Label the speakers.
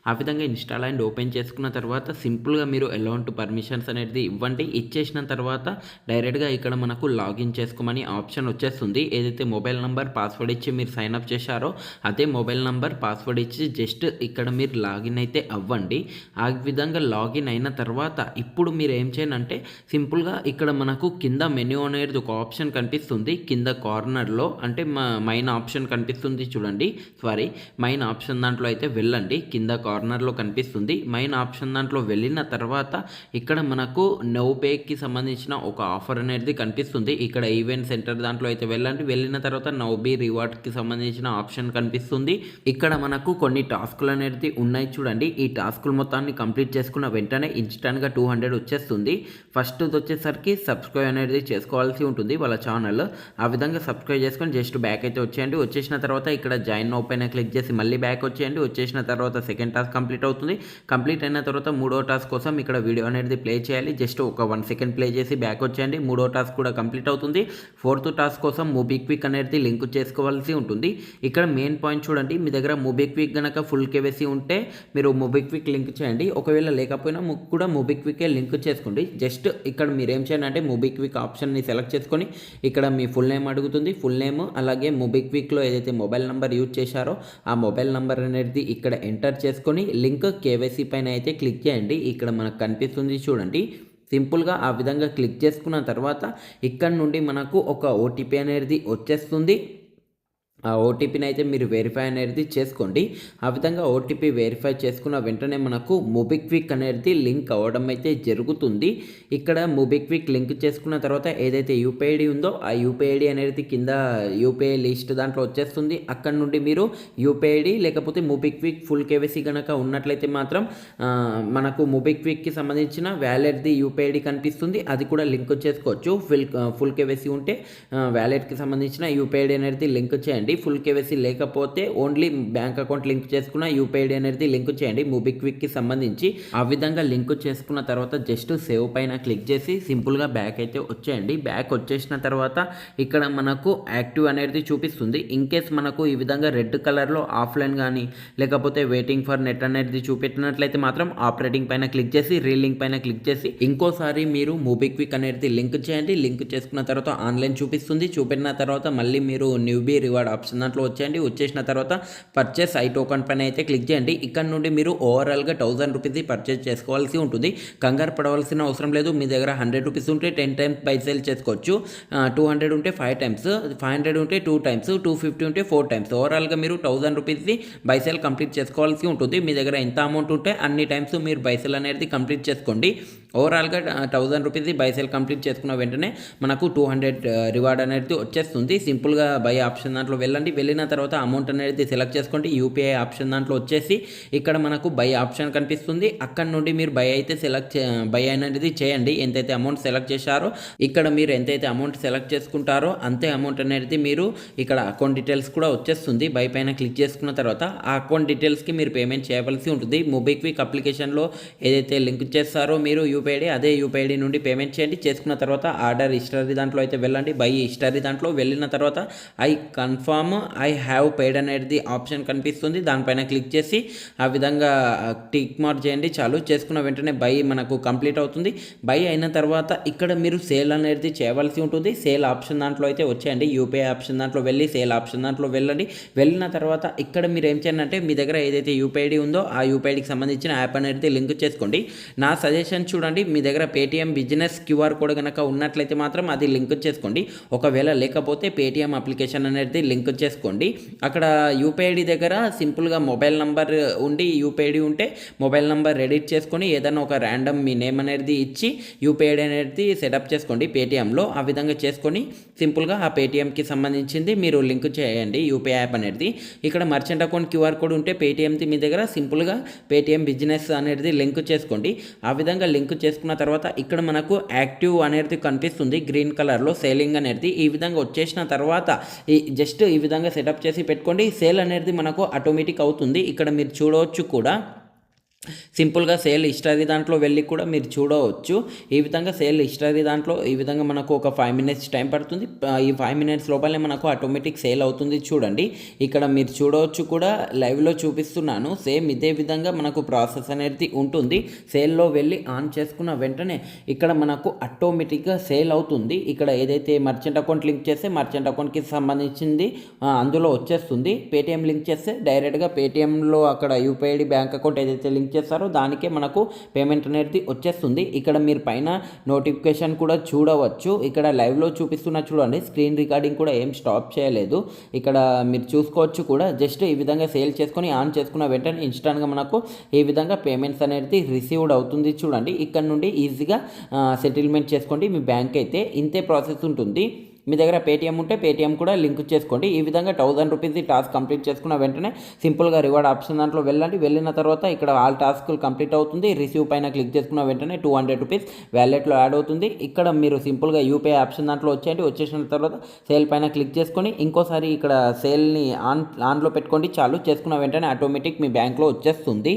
Speaker 1: ఆ విధంగా install and open చేసుకున్న తర్వాత సింపుల్‌గా మీరు అలౌ పర్మిషన్స్ అనేది ఇవ్వండి. ఇచ్చేసిన తర్వాత డైరెక్ట్‌గా ఇక్కడ మనకు లాగిన్ చేసుకోమని ఆప్షన్ వచ్చేస్తుంది. ఏదైతే మొబైల్ నంబర్, పాస్వర్డ్ ఇచ్చి మీరు సైన్ అప్ చేశారో అదే మొబైల్ నంబర్, పాస్వర్డ్ ఇచ్చి జస్ట్ ఇక్కడ మీరు లాగిన్ అయితే అవ్వండి. ఆ విధంగా లాగిన్ అయిన తర్వాత ఇప్పుడు మీరు ఏం చేయాలంటే సింపుల్‌గా ఇక్కడ మనకు కింద మెన్యూ అనేది ఒక ఆప్షన్ కనిపిస్తుంది. కింద కార్నర్‌లో అంటే మైన్ ఆప్షన్ కనిపిస్తుంది చూడండి. మైన్ ఆప్షన్ దాంట్లో అయితే వెళ్ళండి. కింద కార్నర్‌లో కనిపిస్తుంది. మైన్ ఆప్షన్ దాంట్లో వెళ్ళిన తర్వాత ఇక్కడ మనకు నౌపేకి సంబంధించిన ఒక ఆఫర్ అనేది కనిపిస్తుంది. ఇక్కడ ఈవెంట్ సెంటర్ దాంట్లో అయితే వెళ్ళండి. వెళ్ళిన తర్వాత నౌబీ రివార్డ్స్‌కి సంబంధించిన ఆప్షన్ కనిపిస్తుంది. ఇక్కడ మనకు కొన్ని టాస్కులు అనేది ఉన్నాయి చూడండి. ఈ టాస్కులు మొత్తాన్ని కంప్లీట్ చేసుకున్న వెంటనే ఇన్‌స్టాంట్‌గా 200 వచ్చేస్తుంది. ఫస్ట్‌ది వచ్చేసరికి సబ్స్క్రైబ్ అనేది చేసుకోవాల్సి ఉంటుంది వాళ్ళ ఛానల్. ఆ విధంగా సబ్స్క్రైబ్ చేసుకొని జస్ట్ బ్యాక్ అయితే వచ్చేయండి. వచ్చేసిన తర్వాత ఇక్కడ జాయిన్ నౌ పైన క్లిక్ చేసి మళ్ళీ బ్యాక్ వచ్చేయండి. వచ్చేసిన తర్వాత సెకండ్ టాస్క్ కంప్లీట్ అవుతుంది. కంప్లీట్ అయిన తర్వాత మూడో టాస్క్ కోసం ఇక్కడ వీడియో అనేది ప్లే చేయాలి. జస్ట్ ఒక 1 సెకండ్ ప్లే చేసి బ్యాక్ వచ్చేయండి. మూడో టాస్క్ కూడా కంప్లీట్ అవుతుంది. ఫోర్త్ టాస్క్ కోసం మోబిక్విక్ అనేది లింక్ చేసుకోవాల్సి ఉంటుంది. ఇక్కడ మెయిన్ పాయింట్ చూడండి. మీ దగ్గర మోబిక్విక్ గనక ఫుల్ కేవైసీ ఉంటే మీరు మోబిక్విక్ లింక్ చేయండి. ఒకవేళ లేకపోయినా కూడా మోబిక్వికే లింక్ చేసుకోండి. జస్ట్ ఇక్కడ మీరు ఏం చేయండి అంటే మోబిక్విక్ ఆప్షన్ని సెలెక్ట్ చేసుకొని ఇక్కడ మీ ఫుల్ నేమ్ అడుగుతుంది. ఫుల్ నేమ్ అలాగే మోబిక్విక్లో ఏదైతే మొబైల్ నెంబర్ యూజ్ చేశారో ఆ మొబైల్ నెంబర్ అనేది ఇక్కడ ఎంటర్ చేసుకొని లింక్ కేవైసీ పైన అయితే క్లిక్ చేయండి. ఇక్కడ మనకు కనిపిస్తుంది చూడండి. సింపుల్గా ఆ విధంగా క్లిక్ చేసుకున్న తర్వాత ఇక్కడ నుండి మనకు ఒక ఓటీపీ అనేది వచ్చేస్తుంది. ఆ ఓటీపీని అయితే మీరు వెరిఫై అనేది చేసుకోండి. ఆ విధంగా ఓటీపీ వెరిఫై చేసుకున్న వెంటనే మనకు మోబిక్విక్ అనేది లింక్ అవ్వడం అయితే జరుగుతుంది. ఇక్కడ మోబిక్విక్ లింక్ చేసుకున్న తర్వాత ఏదైతే యూపీఐ ఐడి ఉందో ఆ యూపీఐ ఐడి అనేది కింద యూపీఐ లిస్ట్ దాంట్లో వచ్చేస్తుంది. అక్కడ నుండి మీరు యూపీఐ ఐడి లేకపోతే మోబిక్విక్ ఫుల్ కేవైసీ కనుక ఉన్నట్లయితే మాత్రం మనకు మోబిక్విక్కి సంబంధించిన వ్యాలెట్ది యూపీఐ ఐడి కనిపిస్తుంది. అది కూడా లింక్ చేసుకోవచ్చు. ఫుల్ కేవైసీ ఉంటే వ్యాలెట్కి సంబంధించిన యూపీఐ ఐడి అనేది లింక్ చేయండి. ఫుల్ కేవైసీ లేకపోతే ఓన్లీ బ్యాంక్ అకౌంట్ లింక్ చేసుకున్న యూపీఐ ఐడి అనేది లింక్ చేయండి మోబిక్విక్కి సంబంధించి. ఆ విధంగా లింక్ చేసుకున్న తర్వాత జస్ట్ సేవ్ పైన క్లిక్ చేసి సింపుల్గా బ్యాక్ అయితే వచ్చేయండి. బ్యాక్ వచ్చేసిన తర్వాత ఇక్కడ మనకు యాక్టివ్ అనేది చూపిస్తుంది. ఇన్ కేస్ మనకు ఈ విధంగా రెడ్ కలర్లో ఆఫ్లైన్ కానీ లేకపోతే వెయిటింగ్ ఫర్ నెట్ అనేది చూపెట్టినట్లయితే మాత్రం ఆపరేటింగ్ పైన క్లిక్ చేసి రీలింక్ పైన క్లిక్ చేసి ఇంకోసారి మీరు మోబిక్విక్ అనేది లింక్ చేయండి. లింక్ చేసుకున్న తర్వాత ఆన్లైన్ చూపిస్తుంది. చూపెట్టిన తర్వాత మళ్ళీ మీరు న్యూబీ రివార్డ్ ఆప్షన్ దాంట్లో వచ్చేయండి. వచ్చేసిన తర్వాత పర్చేస్ ఐ టోకన్ పైన అయితే క్లిక్ చేయండి. ఇక్కడ నుండి మీరు ఓవరాల్గా 1000 రూపీస్ పర్చేస్ చేసుకోవాల్సి ఉంటుంది. కంగారు పడవలసిన అవసరం లేదు. మీ దగ్గర 100 రూపీస్ ఉంటే 10 టైమ్స్ బై సేల్ చేసుకోవచ్చు. 200 ఉంటే 5 టైమ్స్, 500 ఉంటే 2 టైమ్స్, 250 ఉంటే 4 టైమ్స్. ఓవరాల్గా మీరు 1000 రూపీస్ బై సేల్ కంప్లీట్ చేసుకోవాల్సి ఉంటుంది. మీ దగ్గర ఎంత అమౌంట్ ఉంటే అన్ని టైమ్స్ మీరు బై సేల్ అనేది కంప్లీట్ చేసుకోండి. ఓవరాల్గా 1000 రూపీస్ బై సేల్ కంప్లీట్ చేసుకున్న వెంటనే మనకు 200 రివార్డ్ అనేది వచ్చేస్తుంది. సింపుల్గా బై ఆప్షన్ దాంట్లో వెళ్ళండి. వెళ్ళిన తర్వాత అమౌంట్ అనేది సెలెక్ట్ చేసుకోండి. యూపీఐ ఆప్షన్ దాంట్లో వచ్చేసి ఇక్కడ మనకు బై ఆప్షన్ కనిపిస్తుంది. అక్కడ నుండి మీరు బై అనేది చేయండి. ఎంతైతే అమౌంట్ సెలెక్ట్ చేశారో ఇక్కడ మీరు ఎంతైతే అమౌంట్ సెలెక్ట్ చేసుకుంటారో అంతే అమౌంట్ అనేది మీరు ఇక్కడ అకౌంట్ డీటెయిల్స్ కూడా వచ్చేస్తుంది. బై పైన క్లిక్ చేసుకున్న తర్వాత ఆ అకౌంట్ డీటెయిల్స్కి మీరు పేమెంట్ చేయవలసి ఉంటుంది. మోబిక్విక్ అప్లికేషన్లో ఏదైతే లింక్ చేస్తారో మీరు యూపీఐ ఐడి అదే యూపీఐ ఐడి నుండి పేమెంట్ చేయండి. చేసుకున్న తర్వాత ఆర్డర్ హిస్టరీ దాంట్లో అయితే వెళ్ళండి. బై హిస్టరీ దాంట్లో వెళ్ళిన తర్వాత I confirm I have paid అనేది ఆప్షన్ కనిపిస్తుంది. దానిపైన క్లిక్ చేసి ఆ విధంగా టిక్ మార్క్ చేయండి. చాలు చేసుకున్న వెంటనే బై మనకు కంప్లీట్ అవుతుంది. బై అయిన తర్వాత ఇక్కడ మీరు సేల్ అనేది చేయవలసి ఉంటుంది. సేల్ ఆప్షన్ దాంట్లో అయితే వచ్చేయండి. యూపీఐ ఆప్షన్ దాంట్లో వెళ్ళి సేల్ ఆప్షన్ దాంట్లో వెళ్ళండి. వెళ్ళిన తర్వాత ఇక్కడ మీరు ఏం చేయండి అంటే మీ దగ్గర ఏదైతే యూపీఐ ఐడి ఉందో ఆ యూపీఐ ఐడికి సంబంధించిన యాప్ అనేది లింక్ చేసుకోండి. నా సజెషన్ చూడండి, మీ దగ్గర పేటీఎం బిజినెస్ క్యూఆర్ కోడ్ కనుక ఉన్నట్లయితే మాత్రం అది లింక్ చేసుకోండి. ఒకవేళ లేకపోతే పేటీఎం అప్లికేషన్ అనేది లింక్ చేసుకోండి. అక్కడ యూపీఐ ఐడి దగ్గర సింపుల్గా మొబైల్ నంబర్ ఉండి యూపీఐ ఐడి ఉంటే మొబైల్ నంబర్ ఎడిట్ చేసుకొని ఏదైనా ఒక ర్యాండమ్ మీ నేమ్ అనేది ఇచ్చి యూపీఐ ఐడి అనేది సెటప్ చేసుకోండి పేటీఎంలో. ఆ విధంగా చేసుకొని సింపుల్గా ఆ పేటీఎంకి సంబంధించింది మీరు లింక్ చేయండి యూపీఐ యాప్ అనేది. ఇక్కడ మర్చెంట్ అకౌంట్ క్యూఆర్ కోడ్ ఉంటే పేటీఎంది మీ దగ్గర సింపుల్గా పేటీఎం బిజినెస్ అనేది లింక్ చేసుకోండి. ఆ విధంగా లింక్ చేసుకున్న తర్వాత ఇక్కడ మనకు యాక్టివ్ అనేది కనిపిస్తుంది గ్రీన్ కలర్లో సేలింగ్ అనేది. ఈ విధంగా వచ్చేసిన తర్వాత జస్ట్ ఈ విధంగా సెటప్ చేసి పెట్టుకోండి. సేల్ అనేది మనకు ఆటోమేటిక్ అవుతుంది. ఇక్కడ మీరు చూడవచ్చు కూడా సింపుల్గా సేల్ హిస్టరీ దాంట్లో వెళ్ళి కూడా మీరు చూడవచ్చు. ఈ విధంగా సేల్ హిస్టరీ దాంట్లో ఈ విధంగా మనకు ఒక 5 మినిట్స్ టైం పడుతుంది. ఈ 5 మినిట్స్ లోపలనే మనకు ఆటోమేటిక్ సేల్ అవుతుంది చూడండి. ఇక్కడ మీరు చూడవచ్చు కూడా, లైవ్లో చూపిస్తున్నాను. సేమ్ ఇదే విధంగా మనకు ప్రాసెస్ అనేది ఉంటుంది. సేల్లో వెళ్ళి ఆన్ చేసుకున్న వెంటనే ఇక్కడ మనకు ఆటోమేటిక్గా సేల్ అవుతుంది. ఇక్కడ ఏదైతే మర్చెంట్ అకౌంట్ లింక్ చేస్తే మర్చెంట్ అకౌంట్కి సంబంధించింది అందులో వచ్చేస్తుంది. పేటిఎం లింక్ చేస్తే డైరెక్ట్గా పేటిఎంలో అక్కడ యూపీఐ ఐడి బ్యాంక్ అకౌంట్ ఏదైతే లింక్ చేస్తారో దానికే మనకు పేమెంట్ అనేది వచ్చేస్తుంది. ఇక్కడ మీరు పైన నోటిఫికేషన్ కూడా చూడవచ్చు. ఇక్కడ లైవ్లో చూపిస్తున్న చూడండి, స్క్రీన్ రికార్డింగ్ కూడా ఏం స్టాప్ చేయలేదు. ఇక్కడ మీరు చూసుకోవచ్చు కూడా. జస్ట్ ఈ విధంగా సేల్ చేసుకొని ఆన్ చేసుకున్న వెంటనే ఇన్స్టాంట్గా మనకు ఈ విధంగా పేమెంట్స్ అనేది రిసీవ్డ్ అవుతుంది చూడండి. ఇక్కడ నుండి ఈజీగా సెటిల్మెంట్ చేసుకోండి మీ బ్యాంక్ అయితే. ఇంతే ప్రాసెస్ ఉంటుంది. మీ దగ్గర పేటిఎం ఉంటే పేటిఎం కూడా లింక్ చేసుకోండి. ఈ విధంగా 1000 రూపీస్ టాస్క్ కంప్లీట్ చేసుకున్న వెంటనే సింపుల్గా రివార్డ్ ఆప్షన్ దాంట్లో వెళ్ళండి. వెళ్ళిన తర్వాత ఇక్కడ ఆల్ టాస్క్లు కంప్లీట్ అవుతుంది. రిసీవ్ పైన క్లిక్ చేసుకున్న వెంటనే 200 రూపీస్ వ్యాలెట్లో యాడ్ అవుతుంది. ఇక్కడ మీరు సింపుల్గా యూపీఐ ఆప్షన్ దాంట్లో వచ్చేయండి. వచ్చేసిన తర్వాత సేల్ పైన క్లిక్ చేసుకొని ఇంకోసారి ఇక్కడ సేల్ని ఆన్లో పెట్టుకోండి. చాలు చేసుకున్న వెంటనే ఆటోమేటిక్ మీ బ్యాంక్లో వచ్చేస్తుంది.